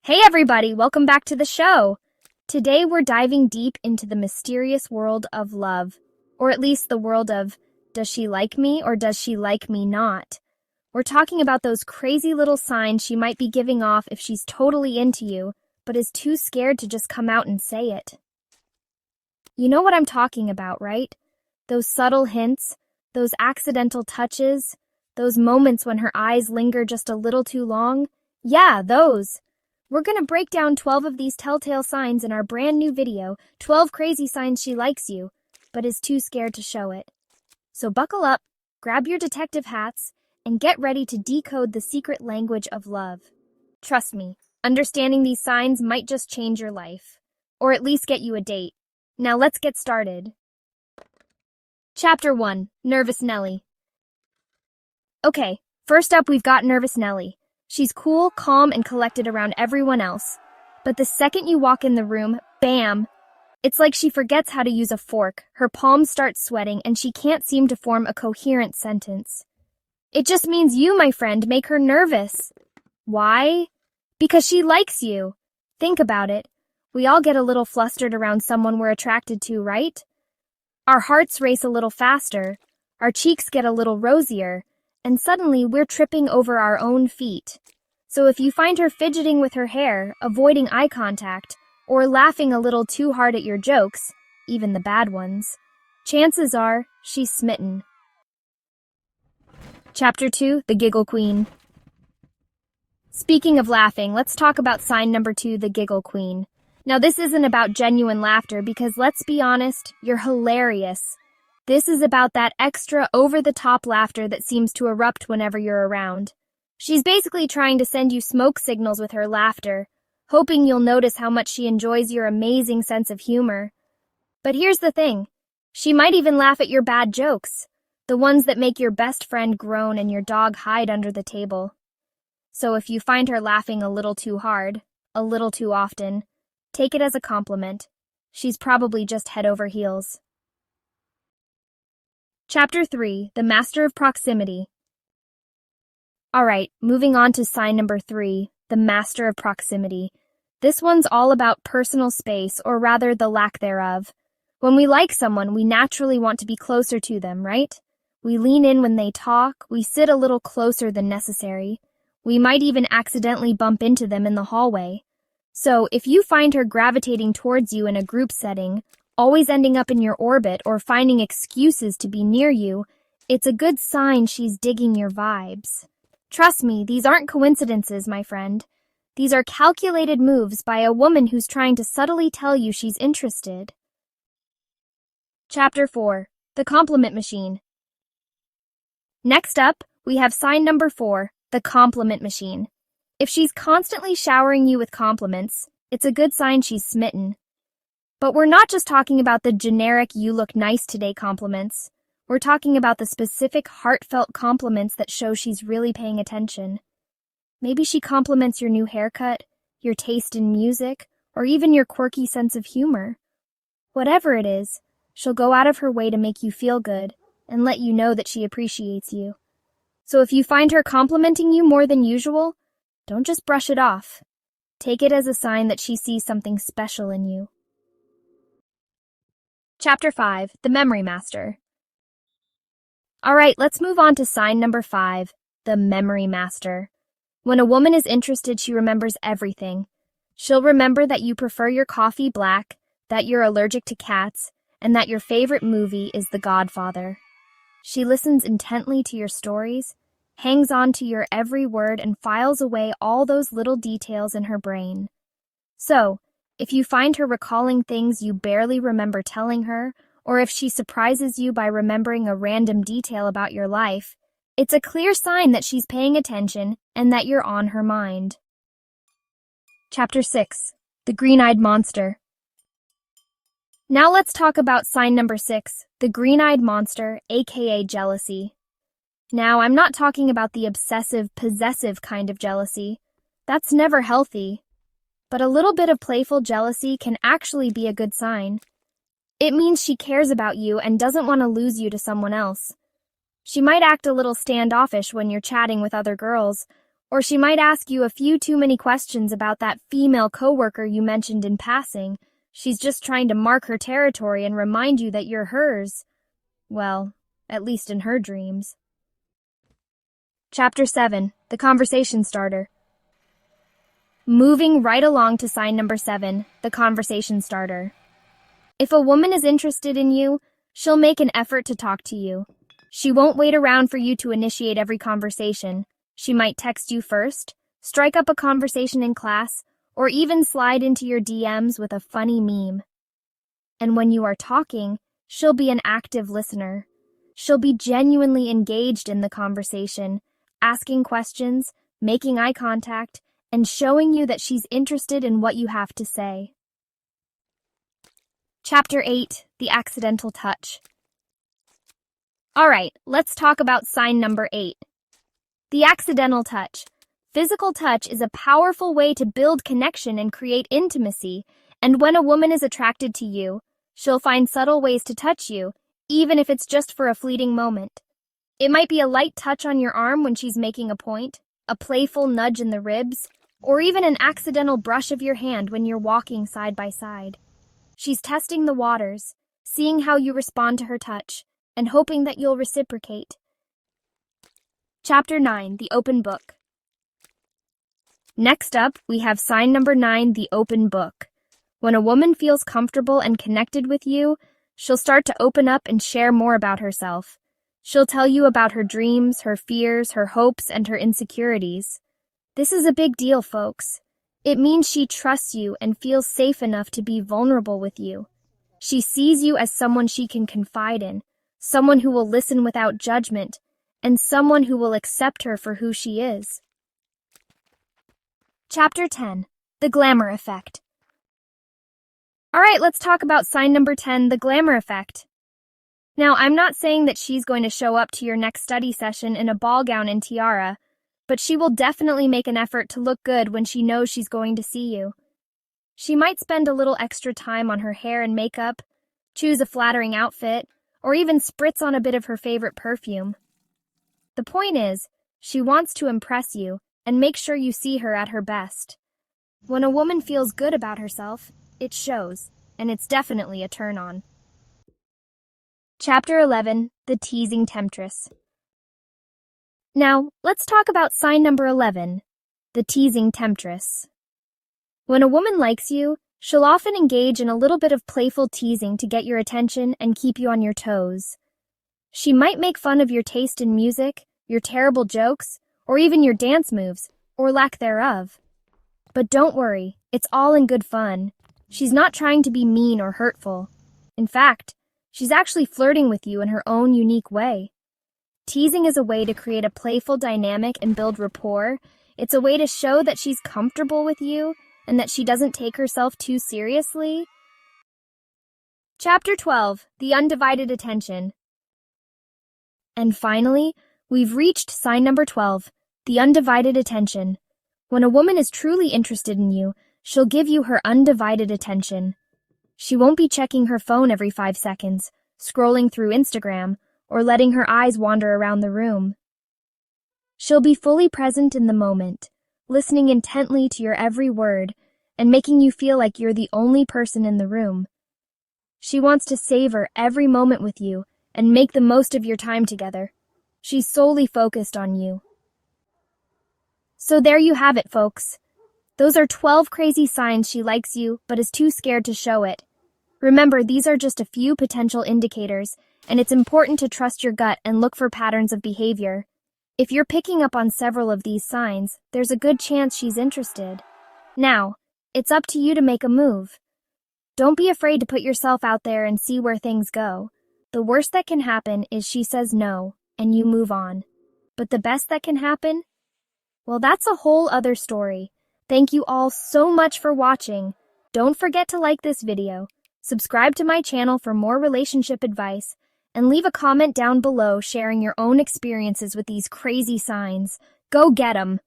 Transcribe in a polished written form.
Hey everybody, welcome back to the show. Today we're diving deep into the mysterious world of love, or at least the world of does she like me or does she like me not? We're talking about those crazy little signs she might be giving off if she's totally into you, but is too scared to just come out and say it. You know what I'm talking about, right? Those subtle hints, those accidental touches, those moments when her eyes linger just a little too long. Yeah, those. We're going to break down 12 of these telltale signs in our brand new video, 12 crazy signs she likes you, but is too scared to show it. So buckle up, grab your detective hats, and get ready to decode the secret language of love. Trust me, understanding these signs might just change your life, or at least get you a date. Now let's get started. Chapter 1, Nervous Nellie. Okay, first up we've got Nervous Nellie. She's cool, calm, and collected around everyone else. But the second you walk in the room, bam! It's like she forgets how to use a fork, her palms start sweating, and she can't seem to form a coherent sentence. It just means you, my friend, make her nervous. Why? Because she likes you. Think about it. We all get a little flustered around someone we're attracted to, right? Our hearts race a little faster, our cheeks get a little rosier, and suddenly we're tripping over our own feet. So if you find her fidgeting with her hair, avoiding eye contact, or laughing a little too hard at your jokes, even the bad ones, chances are she's smitten. Chapter 2, The Giggle Queen. Speaking of laughing, let's talk about sign number 2, the Giggle Queen. Now this isn't about genuine laughter because let's be honest, you're hilarious. This is about that extra over-the-top laughter that seems to erupt whenever you're around. She's basically trying to send you smoke signals with her laughter, hoping you'll notice how much she enjoys your amazing sense of humor. But here's the thing. She might even laugh at your bad jokes, the ones that make your best friend groan and your dog hide under the table. So if you find her laughing a little too hard, a little too often, take it as a compliment. She's probably just head over heels. Chapter 3, The Master of Proximity. Alright, moving on to sign number 3, the Master of Proximity. This one's all about personal space, or rather the lack thereof. When we like someone, we naturally want to be closer to them, right? We lean in when they talk, we sit a little closer than necessary. We might even accidentally bump into them in the hallway. So, if you find her gravitating towards you in a group setting, always ending up in your orbit or finding excuses to be near you, it's a good sign she's digging your vibes. Trust me, these aren't coincidences, my friend. These are calculated moves by a woman who's trying to subtly tell you she's interested. Chapter 4, The Compliment Machine. Next up, we have sign number 4, the compliment machine. If she's constantly showering you with compliments, it's a good sign she's smitten. But we're not just talking about the generic "you look nice today" compliments. We're talking about the specific heartfelt compliments that show she's really paying attention. Maybe she compliments your new haircut, your taste in music, or even your quirky sense of humor. Whatever it is, she'll go out of her way to make you feel good and let you know that she appreciates you. So if you find her complimenting you more than usual, don't just brush it off. Take it as a sign that she sees something special in you. Chapter 5, The Memory Master. Alright, let's move on to sign number 5, the Memory Master. When a woman is interested, she remembers everything. She'll remember that you prefer your coffee black, that you're allergic to cats, and that your favorite movie is The Godfather. She listens intently to your stories, hangs on to your every word, and files away all those little details in her brain. So, if you find her recalling things you barely remember telling her, or if she surprises you by remembering a random detail about your life, it's a clear sign that she's paying attention and that you're on her mind. Chapter 6, The Green-Eyed Monster. Now let's talk about sign number 6, the green-eyed monster, aka jealousy. Now, I'm not talking about the obsessive, possessive kind of jealousy. That's never healthy. But a little bit of playful jealousy can actually be a good sign. It means she cares about you and doesn't want to lose you to someone else. She might act a little standoffish when you're chatting with other girls, Or she might ask you a few too many questions about that female coworker you mentioned in passing. She's just trying to mark her territory and remind you that you're hers. Well, at least in her dreams. Chapter 7, the conversation starter. Moving right along to sign number 7, the conversation starter. If a woman is interested in you, she'll make an effort to talk to you. She won't wait around for you to initiate every conversation. She might text you first, strike up a conversation in class, or even slide into your DMs with a funny meme. And when you are talking, she'll be an active listener. She'll be genuinely engaged in the conversation, asking questions, making eye contact, and showing you that she's interested in what you have to say. Chapter 8, the accidental touch. All right, let's talk about sign number 8. The accidental touch. Physical touch is a powerful way to build connection and create intimacy, and when a woman is attracted to you, she'll find subtle ways to touch you, even if it's just for a fleeting moment. It might be a light touch on your arm when she's making a point, a playful nudge in the ribs, or even an accidental brush of your hand when you're walking side by side. She's testing the waters, seeing how you respond to her touch, and hoping that you'll reciprocate. Chapter 9, the open book. Next up, we have sign number 9, the open book. When a woman feels comfortable and connected with you, she'll start to open up and share more about herself. She'll tell you about her dreams, her fears, her hopes, and her insecurities. This is a big deal, folks. It means she trusts you and feels safe enough to be vulnerable with you. She sees you as someone she can confide in, someone who will listen without judgment, and someone who will accept her for who she is. Chapter 10, the glamour effect. All right, let's talk about sign number 10, the glamour effect. Now, I'm not saying that she's going to show up to your next study session in a ball gown and tiara, but she will definitely make an effort to look good when she knows she's going to see you. She might spend a little extra time on her hair and makeup, choose a flattering outfit, or even spritz on a bit of her favorite perfume. The point is, she wants to impress you and make sure you see her at her best. When a woman feels good about herself, it shows, and it's definitely a turn-on. Chapter 11, the teasing temptress. Now, let's talk about sign number 11, the teasing temptress. When a woman likes you, she'll often engage in a little bit of playful teasing to get your attention and keep you on your toes. She might make fun of your taste in music, your terrible jokes, or even your dance moves, or lack thereof. But don't worry, it's all in good fun. She's not trying to be mean or hurtful. In fact, she's actually flirting with you in her own unique way. Teasing is a way to create a playful dynamic and build rapport. It's a way to show that she's comfortable with you and that she doesn't take herself too seriously. Chapter 12, the undivided attention. And finally, we've reached sign number 12, the undivided attention. When a woman is truly interested in you, she'll give you her undivided attention. She won't be checking her phone every 5 seconds, scrolling through Instagram, or letting her eyes wander around the room. She'll be fully present in the moment, listening intently to your every word, and making you feel like you're the only person in the room. She wants to savor every moment with you and make the most of your time together. She's solely focused on you. So there you have it, folks. Those are 12 crazy signs she likes you but is too scared to show it. Remember, these are just a few potential indicators, and it's important to trust your gut and look for patterns of behavior. If you're picking up on several of these signs, there's a good chance she's interested. Now, it's up to you to make a move. Don't be afraid to put yourself out there and see where things go. The worst that can happen is she says no, and you move on. But the best that can happen? Well, that's a whole other story. Thank you all so much for watching. Don't forget to like this video, subscribe to my channel for more relationship advice, and leave a comment down below sharing your own experiences with these crazy signs. Go get 'em!